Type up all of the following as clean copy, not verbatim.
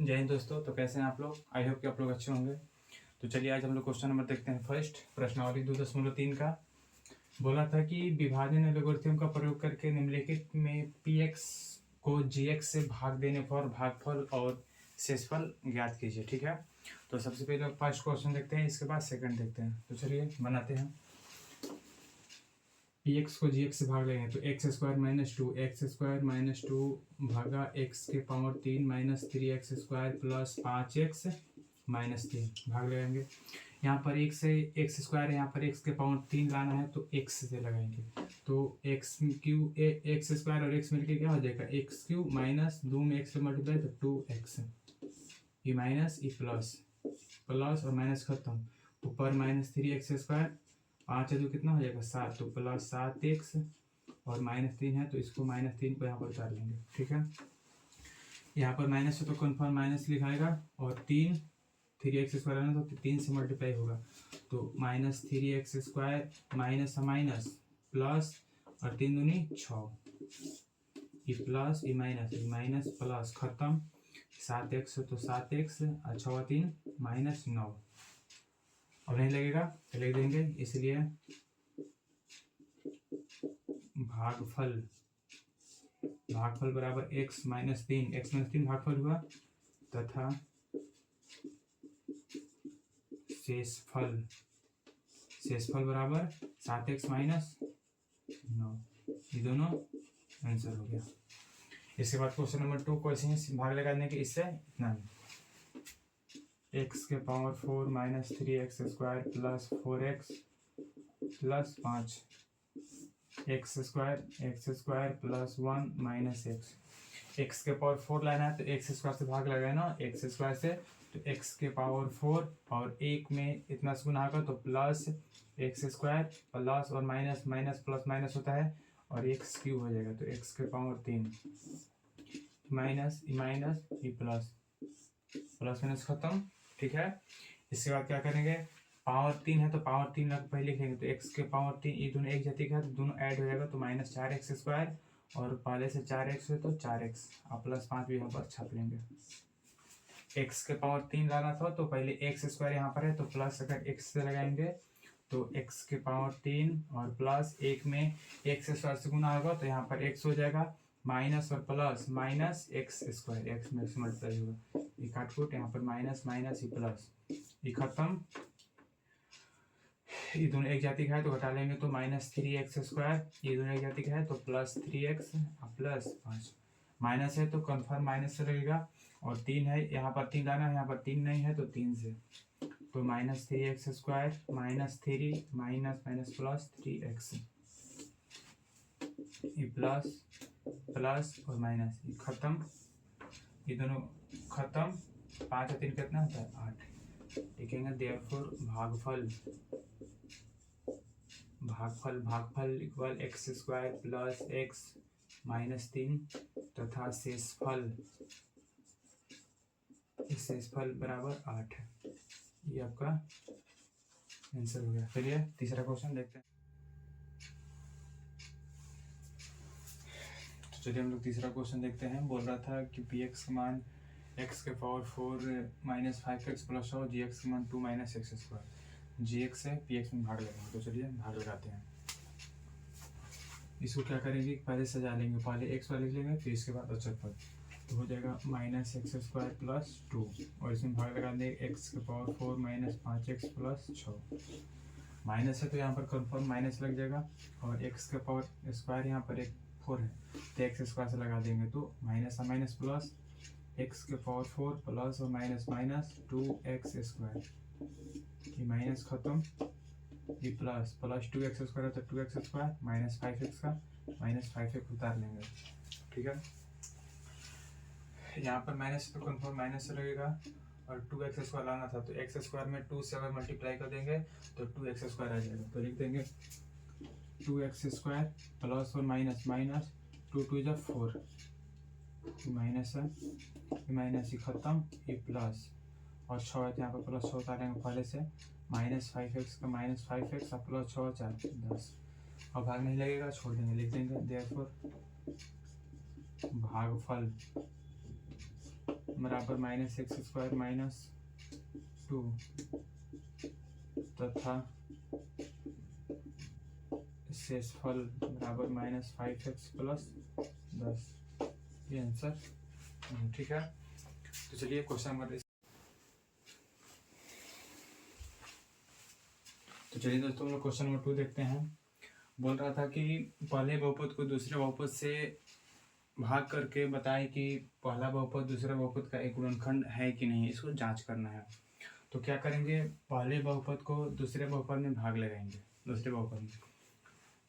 जय हिंद दोस्तों। तो कैसे हैं आप लोग? आई होप कि आप लोग अच्छे होंगे। तो चलिए आज हम लोग क्वेश्चन नंबर देखते हैं। फर्स्ट प्रश्नावली 2.3 का बोला था कि विभाजन एल्गोरिथम का प्रयोग करके निम्नलिखित में px को gx से भाग देने पर भागफल और शेषफल ज्ञात कीजिए। ठीक है, तो सबसे पहले फर्स्ट क्वेश्चन देखते हैं, इसके बाद सेकंड देखते हैं। तो चलिए बनाते हैं। px को gx से भाग लेंगे तो एक्स स्क्वायर माइनस टू भागा एक्स के power 3 minus 3x square plus 5x minus 3 भाग लगाएंगे। यहाँ पर एक से एक्स स्क्वायर, यहाँ पर एक्स के पावर 3 लाना है तो एक्स से लगाएंगे। तो एक्स क्यू एक्स स्क्वायर और एक्स मिलके क्या हो जाएगा, एक्स क्यू माइनस 2 में एक्स मल्टीप्लाई तो 2x, ये माइनस ये प्लस, प्लस और माइनस खत्म, ऊपर माइनस 3x स्क्वायर, 5 है तो कितना हो जाएगा 7, तो प्लस 7x और माइनस 3 है तो इसको माइनस 3 को यहाँ पर उतार लेंगे। ठीक है, यहाँ पर माइनस है तो कन्फर्म माइनस लिखाएगा और 3x स्क्वायर है ना तो 3 से मल्टीप्लाई होगा तो minus 3x square minus minus plus और 3 दूनी 6, ये प्लस ये माइनस प्लस खत्म, 7x तो 7x और 6 3 माइनस 9। अब नहीं लगेगा तो लिख देंगे, इसलिए भागफल बराबर x माइनस 3 भागफल हुआ तथा शेषफल बराबर 7x माइनस 9। ये दोनों आंसर हो गया। इसके बाद क्वेश्चन नंबर 2 को ऐसे ही भाग लगाने के, इससे इतना x के power 4 minus 3x square plus 4x plus 5 x square plus 1 minus x के पावर 4 लाना है तो एक्स स्क्वायर से भाग लगाए ना, एक्स स्क्वायर से तो एक्स के पावर 4 और एक में इतना से गुना होगा तो प्लस एक्स स्क्वायर प्लस और माइनस प्लस माइनस होता है और एक्स क्यूब हो जाएगा तो एक्स के पावर 3 माइनस ये प्लस माइनस खत्म। ठीक है, इसके बाद क्या करेंगे, पावर 3 है तो पावर 3 लग पहले लिखेंगे तो x के पावर 3, ये दोनों एक जाति का है तो दोनों ऐड हो जाएगा तो माइनस 4x स्क्वायर और पहले से 4x है तो 4x और प्लस 5 भी यहाँ पर छाप लेंगे। x के पावर 3 लाना था तो पहले x स्क्वायर यहाँ पर है तो प्लस अगर x से लगाएंगे तो x के पावर 3 और प्लस एक में x स्क्वायर से गुना होगा तो यहाँ पर x हो जाएगा माइनस और plus minus x square, x में मल्टीप्लाई होगा, ये काटकूट यहाँ पर माइनस ये प्लस, ये खत्म, ये दोनों एक जाति का है तो घटा लेंगे तो माइनस 3x स्क्वायर, ये दोनों एक जाति का है तो प्लस 3x प्लस 5, माइनस है तो कन्फर्म माइनस से लगेगा और 3 है यहाँ पर 3 लाना है, यहाँ पर 3 नहीं है तो 3 से, तो minus 3x square minus 3 minus plus 3x, ये प्लस और माइनस, ये खत्म, ये दोनों खत्म, 5 और 3 कितना होता है 8। लिखेंगे देयरफॉर भागफल equal x square plus x minus 3 तथा शेषफल बराबर 8। ये आपका आंसर हो गया। चलिए तीसरा क्वेश्चन देखते हैं। तो चलिए हम लोग तीसरा क्वेश्चन देखते हैं। बोल रहा था कि px का मान x के पावर 4 माइनस 5x प्लस और gx का मान 2 माइनस एक्स स्क्वायर, gx से px में भाग लगाएंगे। तो चलिए भाग लगाते हैं। इसको क्या करेंगे, पहले सजा लेंगे, पहले x वाले लिख लेंगे फिर इसके बाद अचर पद, तो हो जाएगा माइनस एक्स स्क्वायर प्लस 2 और इसमें भाग लगा देंगे x के power 4 minus 5x plus 6, minus है तो यहाँ पर कन्फर्म माइनस लग जाएगा और x के पावर स्क्वायर यहाँ पर एक 4 है तो एक्स स्क्वायर से लगा देंगे तो माइनस प्लस एक्स के पावर 4 प्लस और माइनस 2x स्क्वायर, ये माइनस खत्म, ये प्लस 2x स्क्वायर है तो 2x स्क्वायर माइनस 5x का माइनस 5x उतार लेंगे। ठीक है, यहाँ पर माइनस तो कन्फर्म माइनस से लगेगा और 2x स्क्वायर लाना था तो x स्क्वायर में 2 से अगर मल्टीप्लाई कर देंगे तो 2x स्क्वायर आ जाएगा, तो लिख देंगे 2x स्क्वायर प्लस और माइनस 2 2 जा 4, माइनस है, माइनस ही खत्म, ये प्लस और 6 है तो यहाँ पर प्लस 6 उतारेंगे पहले से, माइनस 5x का माइनस 5x और प्लस 6 4 10, और भाग नहीं लगेगा छोड़ देंगे, लिख देंगे देयरफॉर भागफल बराबर माइनस एक्स स्क्वायर माइनस 2 तथा शेषफल बराबर माइनस 5x प्लस 10। ये आंसर ठीक है। तो चलिए क्वेश्चन नंबर दोस्तों हम लोग क्वेश्चन नंबर 2 देखते हैं। बोल रहा था कि पहले बहुपद को दूसरे बहुपद से भाग करके बताए कि पहला बहुपद दूसरे बहुपद का एक गुणनखंड है कि नहीं, इसको जांच करना है। तो क्या करेंगे, पहले बहुपद को दूसरे बहुपद में भाग लगाएंगे, दूसरे बहुपद में।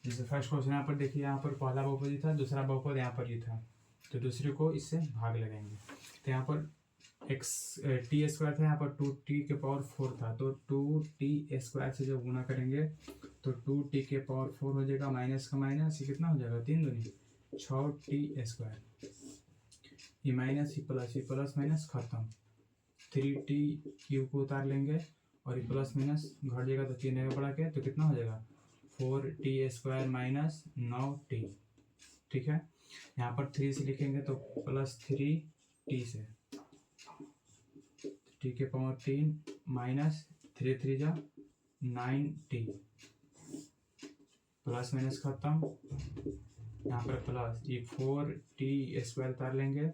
जैसे फर्स्ट क्वेश्चन यहाँ पर देखिए, यहाँ पर पहला बहुपद ही था, दूसरा बहुपद यहाँ पर ही था, तो दूसरे को इससे भाग लगाएंगे। तो यहाँ पर टी स्क्वायर था, यहाँ पर 2t के पावर 4 था, तो 2t स्क्वायर से जब गुना करेंगे तो 2t के पावर 4 हो जाएगा, माइनस का माइनस, ये कितना हो जाएगा 3 दूनी 6t स्क्वायर, ये माइनस ये प्लस माइनस खत्म, 3t क्यूब को उतार लेंगे और ये प्लस माइनस घट जाएगा, तो 3 का बढ़ा के तो कितना हो जाएगा 4t स्क्वायर माइनस 9t। ठीक है, यहाँ पर 3 से लिखेंगे तो प्लस 3t से, t के पावर 3 माइनस 3 3 जा 9t, प्लस माइनस खत्म, यहाँ पर प्लस ये 4t स्क्वायर उतार लेंगे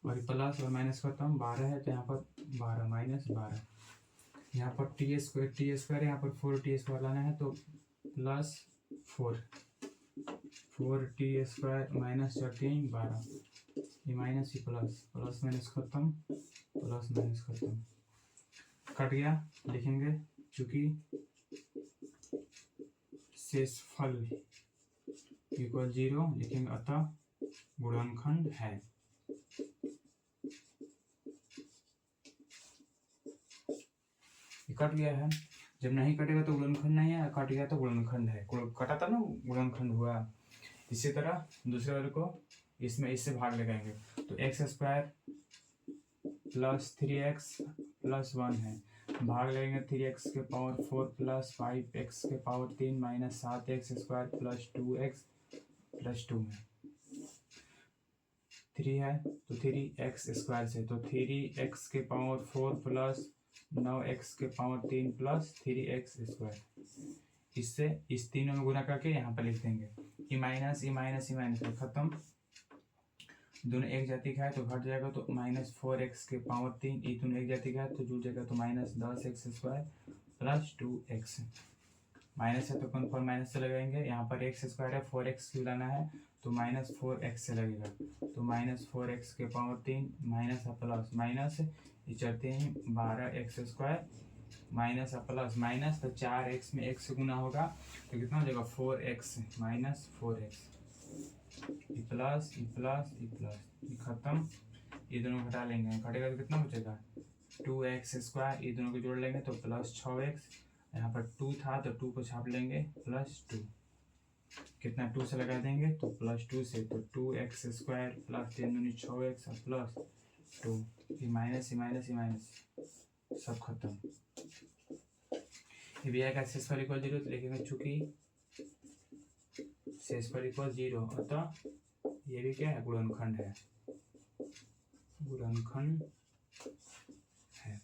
और प्लस और माइनस खत्म, 12 है तो यहाँ पर 12 माइनस 12, यहाँ पर t स्क्वायर यहाँ पर 4t स्क्वायर लाना है तो प्लस 4t स्क्वायर माइनस 13 12, ये माइनस ये प्लस माइनस खत्म, प्लस माइनस खत्म, कट गया। लिखेंगे चूंकि शेषफल इक्वल 0 लिखेंगे, अतः गुणनखंड है। कट गया है, जब नहीं कटेगा तो गुणनखंड नहीं है, कट गया तो गुणनखंड है, कटा था ना गुणनखंड हुआ। इसी तरह दूसरे वाले को इसमें इससे भाग लगाएंगे, तो x square plus 3x plus 1 है, भाग लगेंगे 3x के पावर 4 प्लस 5x के power 3 minus 7x square plus 2x plus 2 में 3 है तो 3x स्क्वायर से, तो 3x के पावर 4 प्लस 9x के पावर 3 प्लस 3x स्क्वायर, इससे इस तीनों में गुना करके यहाँ पर लिख देंगे, ई माइनस खत्म, दोनों एक जाति का है तो घट जाएगा, तो माइनस 4x के पावर 3, ये दोनों एक जाति का है तो जुड़ जाएगा, तो minus 10x square plus 2x, minus है तो कौन माइनस से लगाएंगे, यहाँ पर x स्क्वायर है 4x लाना है तो माइनस 4x से लगेगा, तो माइनस 4x के पावर 3 माइनस प्लस माइनस ये चलते हैं 12x square minus plus minus, तो 4x में x से गुना होगा तो कितना हो जाएगा 4x माइनस 4x, प्लस ये खत्म, ये दोनों घटा लेंगे, घटेगा तो कितना बचेगा 2x स्क्वायर, ये दोनों को जोड़ लेंगे तो प्लस 6x, यहाँ पर 2 था तो 2 को छाप लेंगे प्लस 2, कितना 2 से लगा देंगे तो प्लस 2 से, तो 2x स्क्वायर प्लस 3 दूनी 6x प्लस 2, ये माइनस सब खत्म, ये भी आएगा शेषफल इक्वल 0, तो लिखेंगे चूंकि शेषफल इक्वल 0 अतः ये भी क्या है गुणनखंड है, गुणनखंड है।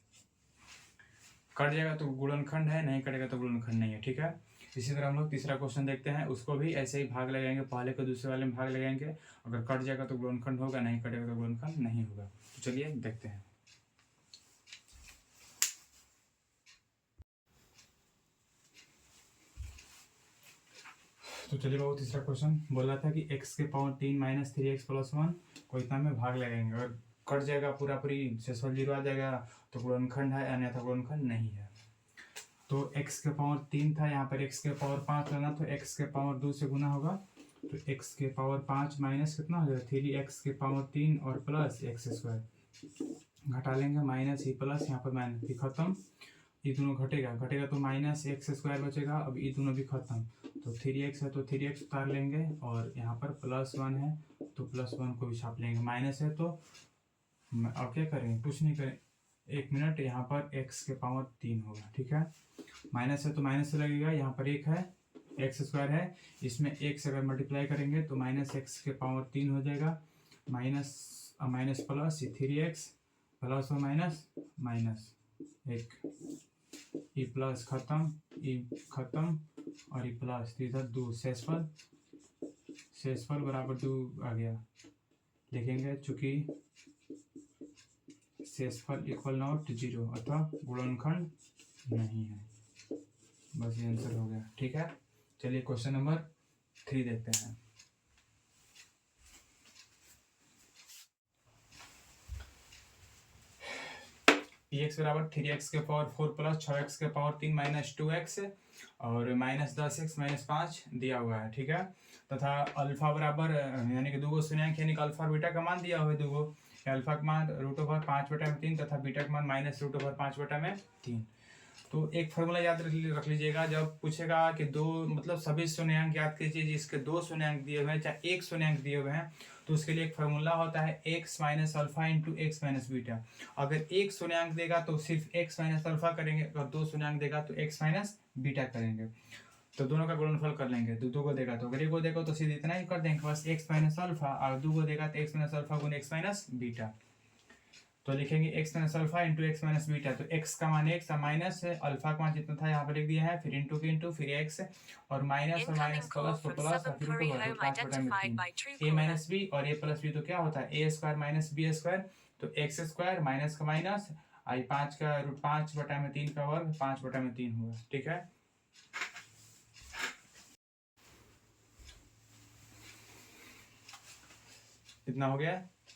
कट जाएगा तो गुणनखंड है, नहीं कटेगा तो गुणनखंड नहीं है। ठीक है, इसी तरह हम लोग तीसरा क्वेश्चन देखते हैं, उसको भी ऐसे ही भाग लगाएंगे, पहले को दूसरे वाले में भाग लगाएंगे, अगर कट जाएगा तो गुणनखंड होगा, नहीं कटेगा तो गुणनखंड नहीं होगा। तो चलिए देखते हैं। तो चलिए बाबू तीसरा क्वेश्चन बोल रहा था कि x के पावर 3 माइनस 3x प्लस 1 को इतना में भाग लगाएंगे, अगर कट जाएगा पूरी शेषफल 0 आ जाएगा तो गुणनखंड है, अन्यथा गुणनखंड नहीं है। तो x के पावर 3 था, यहाँ पर x के पावर 5 लेना, तो x के पावर 2 से गुना होगा, तो x के पावर 5 माइनस कितना हो जाएगा 3x के पावर 3 और प्लस x स्क्वायर, घटा लेंगे माइनस ये प्लस, यहाँ पर माइनस भी खत्म, ये दोनों घटेगा तो माइनस x स्क्वायर बचेगा, अब ये दोनों भी खत्म, तो 3x है तो 3x उतार लेंगे और यहाँ पर प्लस 1 है तो प्लस 1 को भी छाप लेंगे, माइनस है तो अब क्या करेंगे, कुछ नहीं करें, 1 मिनट, यहाँ पर x के पावर 3 होगा। ठीक है, माइनस है तो माइनस से लगेगा, यहाँ पर 1 है x स्क्वायर है, इसमें 1 से अगर मल्टीप्लाई करेंगे तो माइनस x के पावर 3 हो जाएगा, माइनस प्लस 3x प्लस और माइनस माइनस एक, ई प्लस खत्म, ई खत्म और ई प्लस, तो इधर 2, शेषफल बराबर 2 आ गया। लिखेंगे चूंकि शेषफल इक्वल नॉट 0 अथवा गुणनखंड नहीं है। बस ये आंसर हो गया। ठीक है, चलिए क्वेश्चन नंबर 3 देखते हैं। px बराबर 3x के पावर 4 प्लस 6x के पावर 3 माइनस 2x और माइनस 10x माइनस 5 दिया हुआ है। ठीक है, तथा अल्फा बराबर यानी कि दूगो शून्यांक यानी कि अल्फा और बीटा का मान दिया हुआ है दूगो। अल्फा का मान √5/3 तथा बीटा का मान -√5/3। तो एक फॉर्मूला याद रख लीजिएगा, जब पूछेगा कि दो मतलब सभी शून्यांक याद कीजिए जिसके 2 शून्यांक दिए हुए हैं चाहे 1 शून्यांक दिए हुए हैं, तो उसके लिए एक फार्मूला होता है x minus alpha into x minus beta. अगर 1 शून्यांक देगा तो सिर्फ x माइनस अल्फा करेंगे, अगर 2 शून्यांक देगा तो x माइनस बीटा करेंगे। तो दोनों का गुणनफल कर लेंगे। दो को देगा तो अगर 1 को देगा तो सीधे इतना ही कर देंगे बस x माइनस अल्फा, और 2 को देगा तो x माइनस अल्फा गुण x माइनस बीटा। तो लिखेंगे x minus alpha into x minus beta. तो x का मान x माइनस अल्फा का मान जितना था यहाँ पर लिख दिया है, फिर इंटू के इंटू फिर x और माइनस प्लस तो प्लस और फिर टू 5/3 a माइनस बी और a प्लस बी तो क्या होता है a² माइनस बी स्क्वायर। तो x² माइनस का माइनस आई 5 का √5/3 का वर्ग 5/3 हुआ। ठीक है, इतना हो गया।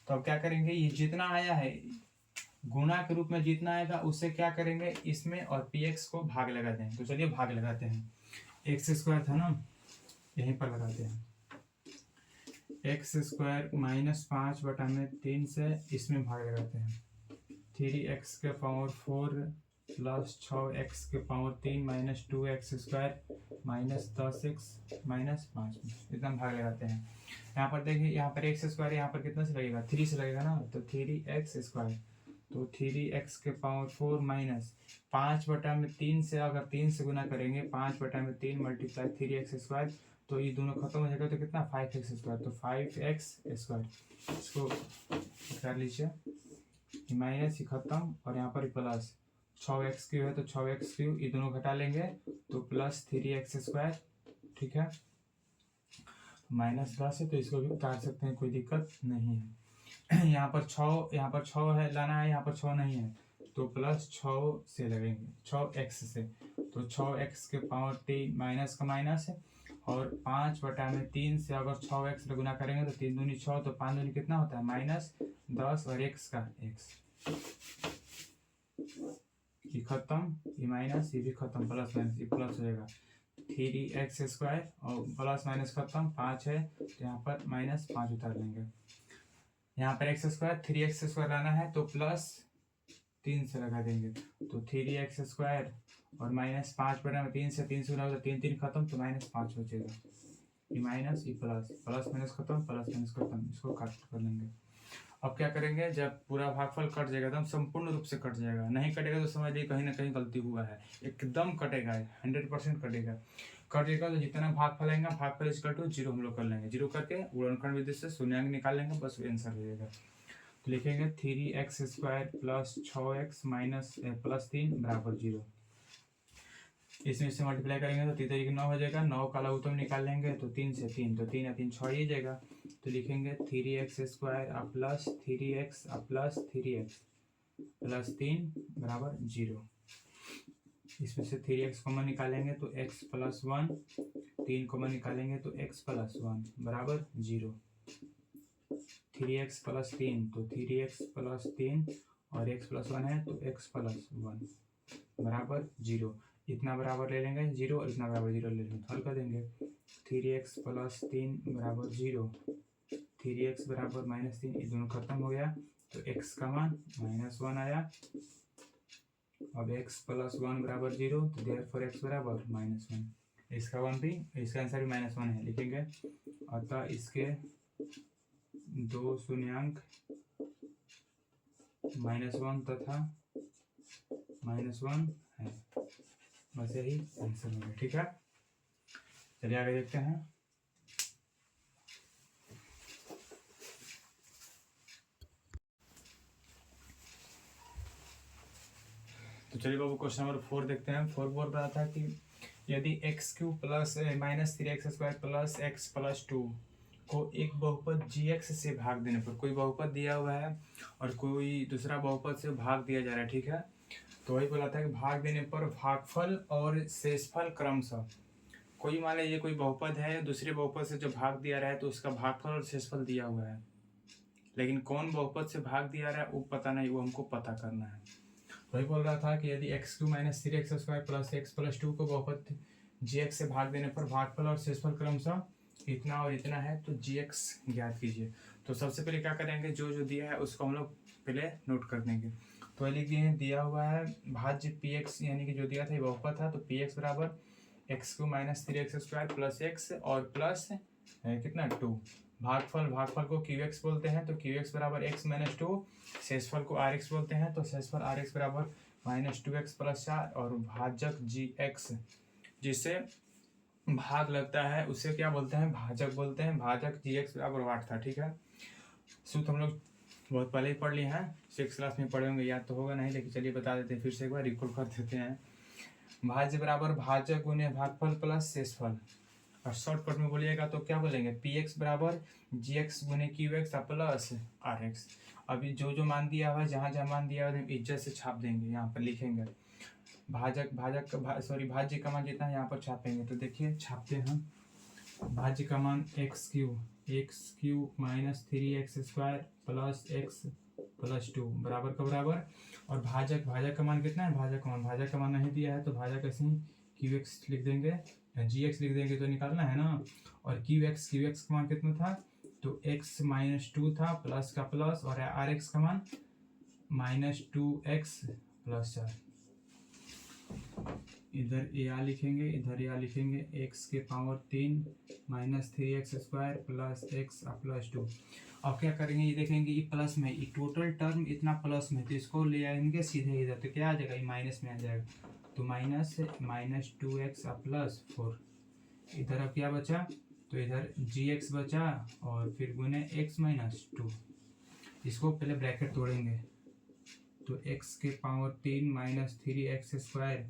तो अब क्या करेंगे, ये जितना आया है गुणा के रूप में जितना आएगा उससे क्या करेंगे, इसमें और px को भाग लगा दें। तो चलिए भाग लगाते हैं। x² था ना, यहीं पर लगाते हैं। x² माइनस 5/3 से इसमें भाग लगाते हैं। 3x के पावर 4 प्लस 6x के power 3 minus 2x² minus 10x minus 5 इतना भाग लगाते हैं। यहाँ पर देखिए, यहाँ पर x² यहाँ पर कितना से लगेगा, 3 से लगेगा ना, तो 3x²। तो 3x के पावर 4 माइनस 5/3 से अगर 3 से गुना करेंगे 5/3 मल्टीप्लाई 3x², तो ये दोनों खत्म हो जाएगा तो कितना 5x²। तो 5x², इसको कर लीजिए, माइनस ही खत्म और यहाँ पर प्लस 6x³ है तो 6x³ ये दोनों घटा लेंगे तो प्लस 3x²। ठीक है, माइनस 10 है तो इसको भी काट सकते हैं, कोई दिक्कत नहीं है। यहाँ पर 6 है लाना है, यहाँ पर 6 नहीं है तो प्लस 6 से लगेंगे 6x से। तो 6x के पावर 3 माइनस का माइनस है और 5/3 से अगर 6x गुना करेंगे तो 3 दूनी 6 तो 5 दूनी कितना होता है -10 और x का x। ये खत्म, ये माइनस, ये भी खत्म, प्लस माइनस ये प्लस हो जाएगा। 3x² और प्लस माइनस खत्म 5 है तो यहाँ पर -5 उतार लेंगे। यहाँ पर x² 3x² लाना है तो प्लस 3 से लगा देंगे। तो 3x² और माइनस 5/3 से 3 से गुना होगा 3 3 खत्म तो -5 बचेगा। ये माइनस ये प्लस, प्लस माइनस खत्म, प्लस माइनस खत्म, इसको काट कर लेंगे। अब क्या करेंगे, जब पूरा भागफल कट जाएगा एकदम संपूर्ण रूप से कट जाएगा, नहीं कटेगा तो समझ लीजिए कहीं ना कहीं गलती हुआ है, एकदम कटेगा 100% कटेगा। कटेगा तो जितना भागफल आएगा भागफल इक्वल टू 0 हम लोग कर लेंगे, 0 करके गुणनखंड विधि से शून्यांक निकाल लेंगे, बस आंसर हो जाएगा। तो लिखेंगे 3x² plus 6x minus plus 3 बराबर 0। इसमें से मल्टीप्लाई करेंगे तो 3 तरीके 9 हो जाएगा, 9 का लघुत्तम निकाल लेंगे तो 3 से 3 तो 3 या 3 6 ही जाएगा। तो लिखेंगे 3x² plus 3x plus 3x plus 3 बराबर 0। इसमें से 3x कॉमन निकालेंगे तो x प्लस 1, 3 कॉमन निकालेंगे तो x प्लस 1 बराबर 0। 3x प्लस 3 तो 3x प्लस 3 और x प्लस 1 है तो x प्लस 1 बराबर 0। इतना बराबर ले लेंगे 0 और इतना बराबर 0 ले लेंगे, हल कर देंगे। 3x प्लस 3 बराबर 0, 3x बराबर -3, ये दोनों खत्म हो गया तो x का मान -1 आया। अब x प्लस 1 बराबर 0 तो देयरफॉर x बराबर -1। इसका आंसर भी -1 है, लिखेंगे अतः इसके दो शून्यांक -1 तथा -1 है। बस यही आंसर होगा। ठीक है, चलिए आगे देखते हैं। तो चलिए बाबू क्वेश्चन नंबर 4 देखते हैं। 4 बोल रहा था कि यदि x cube plus minus 3x² plus x plus 2 को एक बहुपद gx से भाग देने पर, कोई बहुपद दिया हुआ है और कोई दूसरा बहुपद से भाग दिया जा रहा है, ठीक है। तो वही बोला था कि भाग देने पर भागफल और शेषफल क्रमशः, कोई मान लीजिए कोई बहुपद है, दूसरे बहुपद से जो भाग दिया रहा है तो उसका भागफल और शेषफल दिया हुआ है, लेकिन कौन बहुपद से भाग दिया रहा है वो पता नहीं, वो हमको पता करना है। वही बोल रहा था कि यदि x³ minus 3x² plus x plus 2 को बहुपद gx से भाग देने पर भागफल और शेषफल क्रमशः इतना और इतना है, तो gx ज्ञात कीजिए। तो सबसे पहले क्या करेंगे, जो जो दिया है उसको हम लोग पहले नोट कर देंगे। तो लिख दिए हैं, दिया हुआ है भाज्य px, यानी कि जो दिया था ये बहुपद था, तो px बराबर x³ minus 3x² plus x और प्लस कितना 2। भागफल को qx बोलते हैं, तो qx बराबर x माइनस 2। शेषफल को rx बोलते हैं, तो शेषफल rx बराबर माइनस 2x प्लस 4। और भाजक gx, जिससे भाग लगता है उसे क्या बोलते हैं, भाजक बोलते हैं। भाजक gx बराबर 8 था, ठीक है। सूत्र हम लोग बहुत पहले ही पढ़ लिए हैं, 6 क्लास में पढ़े होंगे, याद तो होगा नहीं, लेकिन चलिए बता देते हैं, फिर से एक बार रिकॉर्ड कर देते हैं। भाज्य बराबर भाजक गुने भागफल प्लस शेषफल, और शॉर्टकट में बोलिएगा तो क्या बोलेंगे, px बराबर gx गुने qx प्लस rx। अभी जो जो मान दिया हुआ है, जहाँ जहाँ मान दिया हुआ है इज्जत से छाप देंगे, यहाँ पर लिखेंगे भाज्य का मान जितना है यहाँ पर छापेंगे। तो देखिए छापते हैं, भाज्य का मान x³ minus 3x² plus x plus 2 बराबर का बराबर, और भाजक का मान कितना है, भाजक का मान नहीं दिया है, तो भाजक ऐसे ही qx लिख देंगे, gx लिख देंगे, तो निकालना है ना। और qx का मान कितना था, तो x माइनस 2 था, प्लस का प्लस, और rx का मान माइनस 2x प्लस 4। इधर या लिखेंगे, इधर या लिखेंगे, x के power 3 minus 3x² plus x plus 2। अब क्या करेंगे, ये देखेंगे ये प्लस में, ये टोटल टर्म इतना प्लस में, तो इसको ले आएंगे सीधे इधर, तो क्या आ जाएगा, ये माइनस में आ जाएगा, तो माइनस 2x प्लस 4। इधर अब क्या बचा, तो इधर gx बचा और फिर गुने x माइनस 2। इसको पहले ब्रैकेट तोड़ेंगे, तो x के power 3 minus 3x²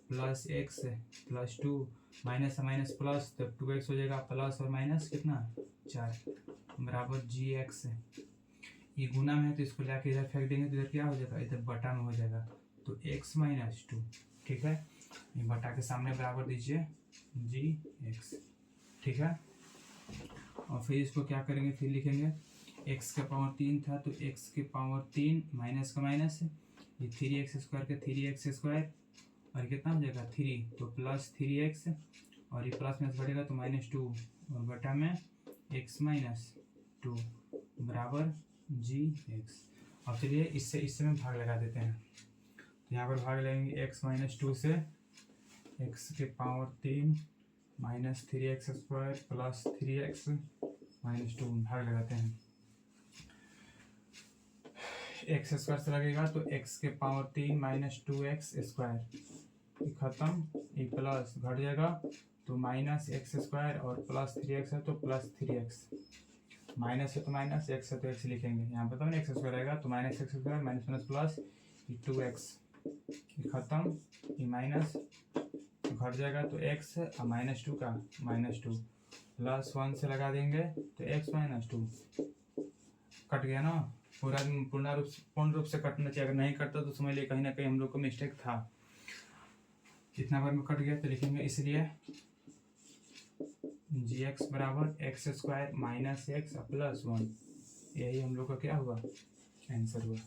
plus x plus 2, minus minus plus, तो 2x हो जाएगा, प्लस और माइनस कितना 4 बराबर gx। ये गुना में है तो इसको लाके इधर फेंक देंगे, तो इधर क्या हो जाएगा, इधर बटा में हो जाएगा, तो x माइनस 2, ठीक है। ये बटा के सामने बराबर दीजिए gx, ठीक है। और फिर इसको क्या करेंगे, फिर लिखेंगे x का पावर 3 था, तो x के पावर 3 माइनस का माइनस, ये 3x² का 3x², और कितना हो जाएगा 3, तो प्लस 3x, और ये प्लस में बढ़ेगा तो माइनस 2, और बटा में x माइनस 2 बराबर gx। अब चलिए इससे में भाग लगा देते हैं, तो यहाँ पर भाग लेंगे x माइनस 2 से, x के power 3 minus 3x² plus 3x minus 2 भाग लगाते हैं। x² से लगेगा तो x के पावर 3 माइनस 2x² खत्म, ये प्लस घट जाएगा, तो माइनस x² और प्लस 3x है तो प्लस 3x, माइनस है तो माइनस, x है तो x लिखेंगे, यहाँ पर तो x² रहेगा, तो minus x² minus minus plus 2x, ये खत्म, ये माइनस घट जाएगा, तो x और माइनस 2 का माइनस 2 प्लस 1 से लगा देंगे, तो x माइनस 2 कट गया ना, पूर्ण रूप से कटना चाहिए, अगर नहीं कटता तो समझ लिए कहीं ना कहीं हम लोग को मिस्टेक था। कितना बार में कट गया, तो लिखेंगे इसलिए gx बराबर x² माइनस एक्स प्लस 1, यही हम लोग का क्या हुआ, आंसर हुआ।